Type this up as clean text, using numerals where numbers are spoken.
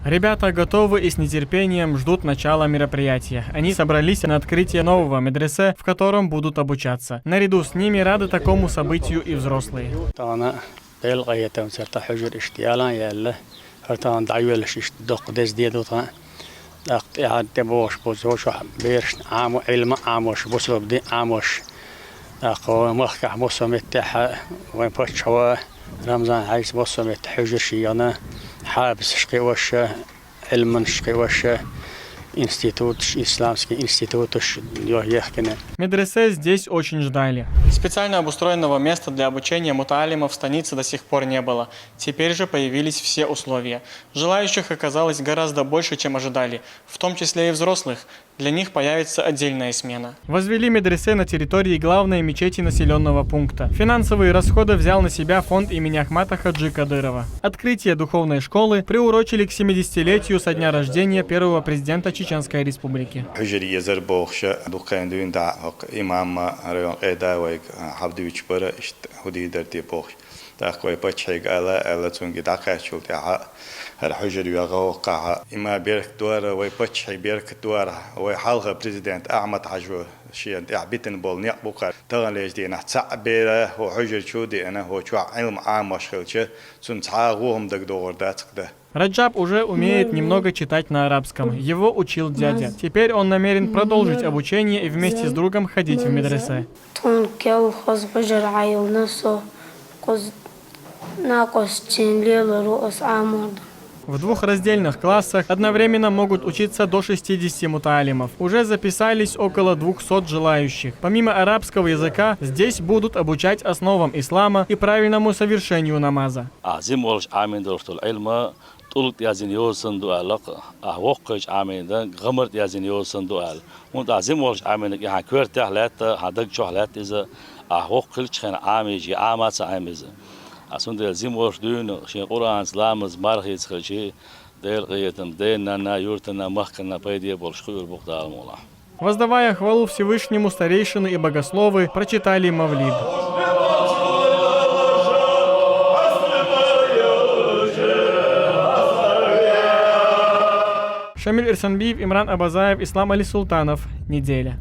Ребята готовы и с нетерпением ждут начала мероприятия. Они собрались на открытие нового медресе, в котором будут обучаться. Наряду с ними рады такому событию и взрослые. رمضان عايز بصم يتحجر شيانا حابس شقي وشة علم شقي وشة институт, исламский институт, Медресе здесь очень ждали. Специально обустроенного места для обучения мутаалимов в станице до сих пор не было. Теперь же появились все условия. Желающих оказалось гораздо больше, чем ожидали, в том числе и взрослых. Для них появится отдельная смена. Возвели медресе на территории главной мечети населенного пункта. Финансовые расходы взял на себя фонд имени Ахмата Хаджи Кадырова. Открытие духовной школы приурочили к 70-летию со дня рождения первого президента Чеченской Республики. الحجر يغوقع إما بيرك دوار ويبتشي بيرك دوار ويحلق بريزيدنت أحمد حجو شيء تعبيتن بول نيقبوك تغليش دينا تعبيره وحجر شو دي أنا هو شو علم عام وشخلش سنتعاغوهم دك دور داتك ده. Раджаб уже умеет немного читать на арабском. Его учил дядя. Теперь он намерен продолжить обучение и вместе с другом ходить в медресе. В двух раздельных классах одновременно могут учиться до 60 мутаалимов. Уже записались около 200 желающих. Помимо арабского языка, здесь будут обучать основам ислама и правильному совершению намаза. طولت يازين يوصن دوالق وقش عامين غمرت يازين يوصن دوال متعزم ولش عامين يعني كورت حالات هدك شو حالات إذا وقش خن عاميجي عامات عاميز أصلا دلزم ولش دون شيء قرآن سلام زمارخ يتخلشي دل قيتم ديننا يورتنا مخكنا بيدي ولش خير بقدار مولا. Воздавая хвалу Всевышнему, старейшины и богословы прочитали мавлид. Шамиль Ирсанбиев, Имран Абазаев, Ислам Али Султанов. Неделя.